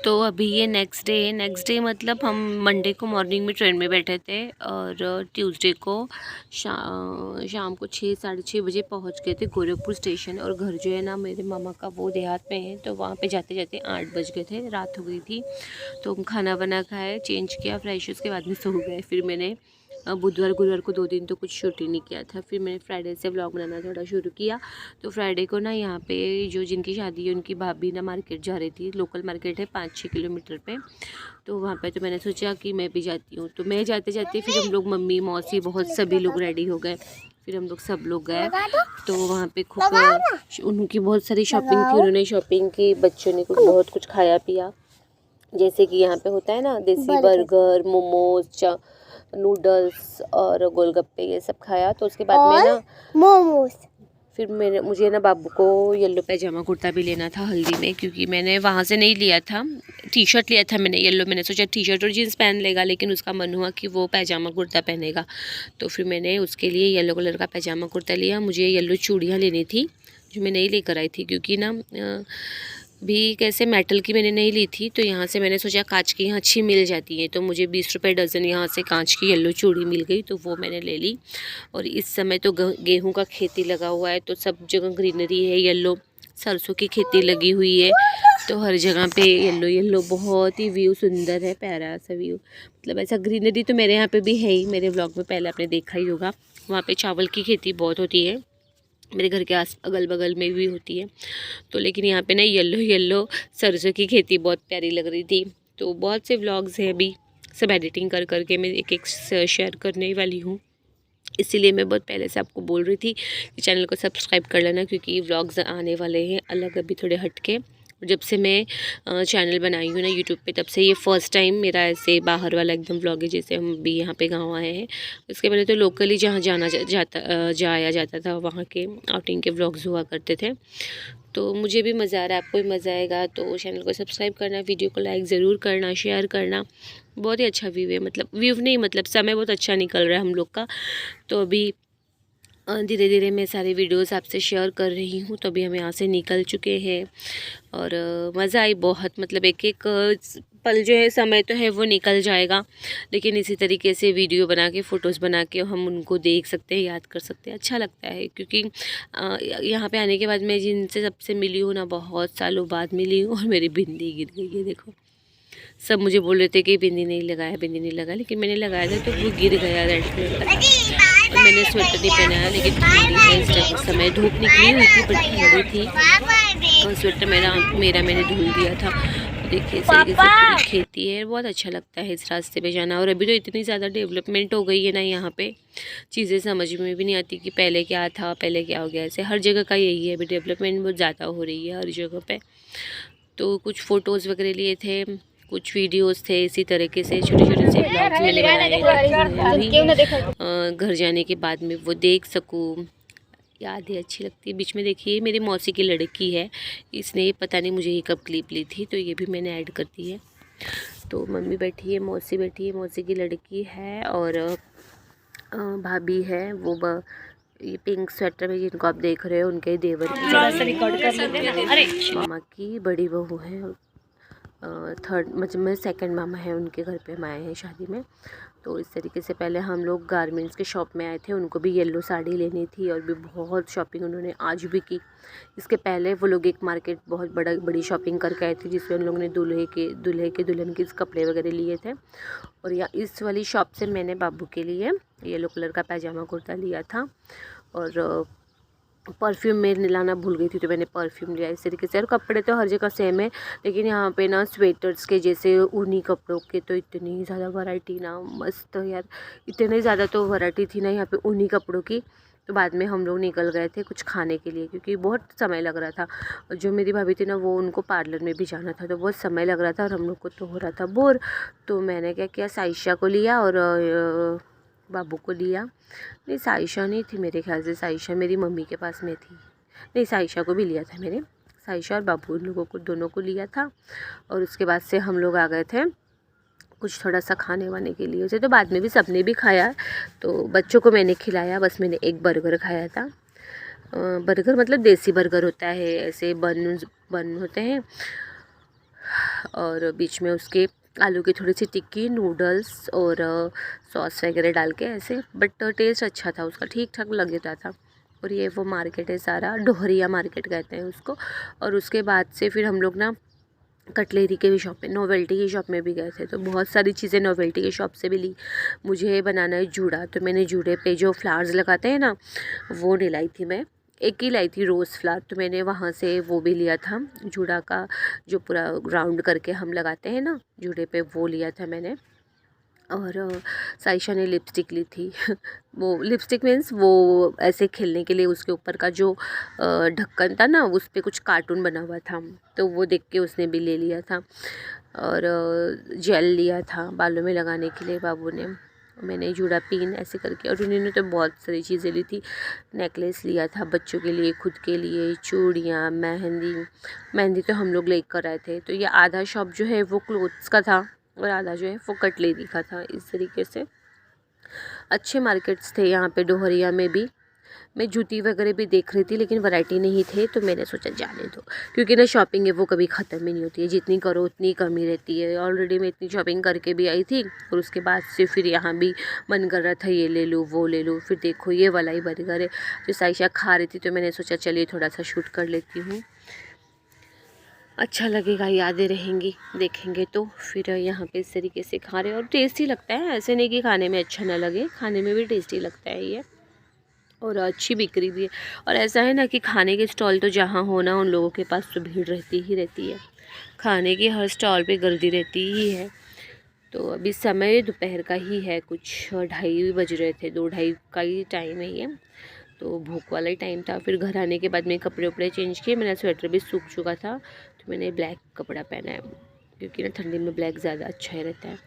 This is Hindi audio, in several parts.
तो अभी ये नेक्स्ट डे मतलब हम मंडे को मॉर्निंग में ट्रेन में बैठे थे और ट्यूसडे को शाम को 6-6:30 बजे पहुंच गए थे गोरखपुर स्टेशन। और घर जो है ना मेरे मामा का वो देहात में है, तो वहाँ पे जाते जाते 8 बज गए थे, रात हो गई थी। तो हम खाना बना खाए, चेंज किया, फ्रेश, उसके बाद में सो गए। फिर मैंने बुधवार गुरुवार को 2 दिन तो कुछ शूट ही नहीं किया था। फिर मैंने फ्राइडे से व्लॉग बनाना थोड़ा शुरू किया। तो फ्राइडे को ना यहाँ पे जो जिनकी शादी है उनकी भाभी ना मार्केट जा रही थी, लोकल मार्केट है 5-6 किलोमीटर पे। तो वहाँ पे तो मैंने सोचा कि मैं भी जाती हूँ। तो मैं जाते जाते फिर हम लोग मम्मी मौसी बहुत सभी लोग रेडी हो गए। फिर हम लोग सब लोग गए। तो वहाँ पे खूब उनकी बहुत सारी शॉपिंग थी, उन्होंने शॉपिंग की, बच्चों ने कुछ बहुत कुछ खाया पिया। जैसे कि यहाँ पे होता है ना देसी बर्गर, मोमोज, नूडल्स और गोलगप्पे, ये सब खाया। तो उसके बाद में ना मोमोज फिर मुझे ना बाबू को येलो पैजामा कुर्ता भी लेना था हल्दी में, क्योंकि मैंने वहाँ से नहीं लिया था, टी शर्ट लिया था मैंने येलो। मैंने सोचा टी शर्ट और जीन्स पहन लेगा, लेकिन उसका मन हुआ कि वो पैजामा कुर्ता पहनेगा। तो फिर मैंने उसके लिए येलो कलर का पैजामा कुर्ता लिया। मुझे येलो चूड़ियाँ लेनी थी जो मैं नहीं लेकर आई थी, क्योंकि ना भी कैसे मेटल की मैंने नहीं ली थी। तो यहाँ से मैंने सोचा कांच की यहाँ अच्छी मिल जाती है, तो मुझे 20 रुपये डज़न यहाँ से कांच की येलो चूड़ी मिल गई, तो वो मैंने ले ली। और इस समय तो गेहूं का खेती लगा हुआ है, तो सब जगह ग्रीनरी है, येलो सरसों की खेती लगी हुई है, तो हर जगह पे येलो येलो बहुत ही व्यू सुंदर है, प्यारा सा व्यू। मतलब ऐसा ग्रीनरी तो मेरे यहाँ पे भी है ही, मेरे व्लॉग में पहले आपने देखा ही होगा। वहाँ पे चावल की खेती बहुत होती है, मेरे घर के अगल बगल में भी होती है। तो लेकिन यहाँ पे ना येलो येलो सरसों की खेती बहुत प्यारी लग रही थी। तो बहुत से व्लॉग्स हैं, अभी सब एडिटिंग कर करके मैं एक एक शेयर करने वाली हूँ। इसीलिए मैं बहुत पहले से आपको बोल रही थी कि चैनल को सब्सक्राइब कर लेना, क्योंकि व्लॉग्स आने वाले हैं अलग, अभी थोड़े हटके। जब से मैं चैनल बनाई हूँ ना यूट्यूब पे, तब से ये फ़र्स्ट टाइम मेरा ऐसे बाहर वाला एकदम व्लॉग है, जैसे हम भी यहाँ पे गाँव आए हैं। उसके पहले तो लोकली जहाँ जाया जाता था, वहाँ के आउटिंग के व्लॉग्स हुआ करते थे। तो मुझे भी मज़ा आ रहा है, आपको भी मज़ा आएगा। तो चैनल को सब्सक्राइब करना, वीडियो को लाइक ज़रूर करना, शेयर करना। बहुत ही अच्छा व्यू है, मतलब व्यू नहीं, मतलब समय बहुत अच्छा निकल रहा है हम लोग का। तो अभी धीरे धीरे मैं सारी वीडियोस आपसे शेयर कर रही हूँ। तो अभी हम यहाँ से निकल चुके हैं और मज़ा आई बहुत, मतलब एक एक पल जो है, समय तो है वो निकल जाएगा, लेकिन इसी तरीके से वीडियो बना के, फ़ोटोज़ बना के हम उनको देख सकते हैं, याद कर सकते हैं, अच्छा लगता है। क्योंकि यहाँ पे आने के बाद मैं जिनसे सबसे मिली हूँ ना, बहुत सालों बाद मिली हूँ, और मेरी बिंदी गिर गई है, देखो। सब मुझे बोल रहे थे कि बिंदी नहीं लगाया, बिंदी नहीं लगाया, लेकिन मैंने लगाया था तो वो गिर गया रेड कलर का। और मैंने स्वेटर नहीं पहनाया, लेकिन ठंडी है इस टाइम, समय धूप निकली हुई थी बट ठंडी थी, और स्वेटर मेरा मैंने धुल दिया था। तो देखिए इस तरीके से पूरी खेती है, बहुत अच्छा लगता है इस रास्ते पे जाना। और अभी तो इतनी ज़्यादा डेवलपमेंट हो गई है ना यहाँ पे, चीज़ें समझ में भी नहीं आती कि पहले क्या था, पहले क्या हो गया। ऐसे हर जगह का यही है, अभी डेवलपमेंट बहुत ज़्यादा हो रही है हर जगह पे। तो कुछ फ़ोटोज़ वगैरह लिए थे, कुछ वीडियोस थे, इसी तरीके से छोटे छोटे से ब्लॉग्स मैंने बनाए, घर जाने के बाद में वो देख सकूँ, याद है, अच्छी लगती है। बीच में देखिए मेरी मौसी की लड़की है, इसने पता नहीं मुझे ये कब क्लिप ली थी, तो ये भी मैंने ऐड कर दी है। तो मम्मी बैठी है, मौसी बैठी है, मौसी की लड़की है, और भाभी है, वो ये पिंक स्वेटर में जिनको आप देख रहे हो उनके देवर की, मामा की बड़ी बहू है, थर्ड मतलब मैं सेकंड मामा है, उनके घर पे हम आए हैं शादी में। तो इस तरीके से पहले हम लोग गारमेंट्स के शॉप में आए थे, उनको भी येलो साड़ी लेनी थी, और भी बहुत शॉपिंग उन्होंने आज भी की। इसके पहले वो लोग एक मार्केट बहुत बड़ी शॉपिंग करके आए थे, जिसमें उन लोगों ने दूल्हे के दुल्हन के कपड़े वगैरह लिए थे। और या इस वाली शॉप से मैंने बाबू के लिए येलो कलर का पैजामा कुर्ता लिया था। और परफ्यूम में लाना भूल गई थी, तो मैंने परफ्यूम लिया इस तरीके से। और कपड़े तो हर जगह सेम है, लेकिन यहाँ पे ना स्वेटर्स के जैसे ऊनी कपड़ों के तो इतनी ज़्यादा वैरायटी ना, मस्त यार, इतनी ज़्यादा तो वैरायटी थी ना यहाँ पे ऊनी कपड़ों की। तो बाद में हम लोग निकल गए थे कुछ खाने के लिए, क्योंकि बहुत समय लग रहा था। और जो मेरी भाभी थी ना, वो उनको पार्लर में भी जाना था, तो बहुत समय लग रहा था, और हम लोग को तो हो रहा था बोर। तो मैंने क्या किया, साइशा को लिया और बाबू को लिया। नहीं, साइशा नहीं थी मेरे ख्याल से, साइशा मेरी मम्मी के पास में थी। नहीं, साइशा को भी लिया था मैंने, साइशा और बाबू उन लोगों को दोनों को लिया था। और उसके बाद से हम लोग आ गए थे कुछ थोड़ा सा खाने वाने के लिए। उसे तो बाद में भी सबने भी खाया, तो बच्चों को मैंने खिलाया, बस मैंने एक बर्गर खाया था। बर्गर मतलब देसी बर्गर होता है, ऐसे बन होते हैं, और बीच में उसके आलू की थोड़ी सी टिक्की, नूडल्स और सॉस वगैरह डाल के ऐसे, बट टेस्ट अच्छा था उसका, ठीक ठाक लग रहा था। और ये वो मार्केट है सारा, डोहरिया मार्केट कहते हैं उसको। और उसके बाद से फिर हम लोग ना कटलेरी के भी शॉप में, नोवेल्टी की शॉप में भी गए थे, तो बहुत सारी चीज़ें नोवेल्टी की शॉप से भी ली। मुझे बनाना है जूड़ा, तो मैंने जूड़े पे जो फ्लावर्स लगाते हैं ना, वो नहीं लाई थी मैं, एक ही लाई थी रोज़ फ्लावर, तो मैंने वहाँ से वो भी लिया था जूड़ा का, जो पूरा राउंड करके हम लगाते हैं ना जूड़े पे, वो लिया था मैंने। और साइशा ने लिपस्टिक ली थी वो लिपस्टिक मीन्स वो ऐसे खेलने के लिए, उसके ऊपर का जो ढक्कन था ना, उस पर कुछ कार्टून बना हुआ था, तो वो देख के उसने भी ले लिया था। और जेल लिया था बालों में लगाने के लिए बाबू ने, मैंने जूड़ा पिन ऐसे करके। और उन्होंने तो बहुत सारी चीज़ें ली थी, नेकलेस लिया था बच्चों के लिए, खुद के लिए चूड़ियाँ, मेहंदी तो हम लोग लेकर आए थे। तो ये आधा शॉप जो है वो क्लोथ्स का था और आधा जो है वो कटलेरी का था। इस तरीके से अच्छे मार्केट्स थे यहाँ पे डोहरिया में भी। मैं जूती वगैरह भी देख रही थी लेकिन वैरायटी नहीं थे, तो मैंने सोचा जाने दो, क्योंकि ना शॉपिंग है वो कभी ख़त्म ही नहीं होती है, जितनी करो उतनी कम ही रहती है। ऑलरेडी मैं इतनी शॉपिंग करके भी आई थी और उसके बाद से फिर यहाँ भी मन कर रहा था ये ले लूँ वो ले लूँ। फिर देखो ये वाला ही बर्गर है जो साइशा खा रही थी, तो मैंने सोचा चलिए थोड़ा सा शूट कर लेती हूँ, अच्छा लगेगा, यादें रहेंगी देखेंगे तो। फिर यहाँ पे इस तरीके से खा रहे हैं और टेस्टी लगता है, ऐसे नहीं कि खाने में अच्छा ना लगे, खाने में भी टेस्टी लगता है ये, और अच्छी बिक्री भी है। और ऐसा है ना कि खाने के स्टॉल तो जहाँ हो ना, उन लोगों के पास तो भीड़ रहती ही रहती है, खाने की हर स्टॉल पे गर्दी रहती ही है। तो अभी समय दोपहर का ही है, कुछ 2:30 बज रहे थे, 2-2:30 का ही टाइम है ये, तो भूख वाला ही टाइम था। फिर घर आने के बाद मैं कपड़े उपड़े चेंज किए, मेरा स्वेटर भी सूख चुका था, तो मैंने ब्लैक कपड़ा पहना है, क्योंकि ना ठंडी में ब्लैक ज़्यादा अच्छा ही रहता है।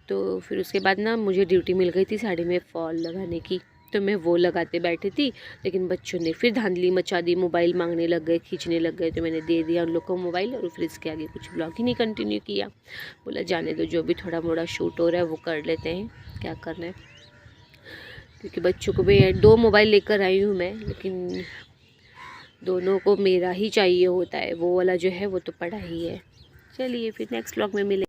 तो फिर उसके बाद ना मुझे ड्यूटी मिल गई थी साड़ी में फॉल लगाने की, तो मैं वो लगाते बैठी थी, लेकिन बच्चों ने फिर धांधली मचा दी, मोबाइल मांगने लग गए, खींचने लग गए, तो मैंने दे दिया उन लोग को मोबाइल, और फिर इसके आगे कुछ ब्लॉग ही नहीं कंटिन्यू किया। बोला जाने दो, जो भी थोड़ा मोड़ा शूट हो रहा है वो कर लेते हैं, क्या करना है, क्योंकि बच्चों को भी 2 मोबाइल लेकर आई हूँ मैं, लेकिन दोनों को मेरा ही चाहिए होता है, वो वाला जो है वो तो पड़ा ही है। चलिए फिर नेक्स्ट व्लॉग में मिले।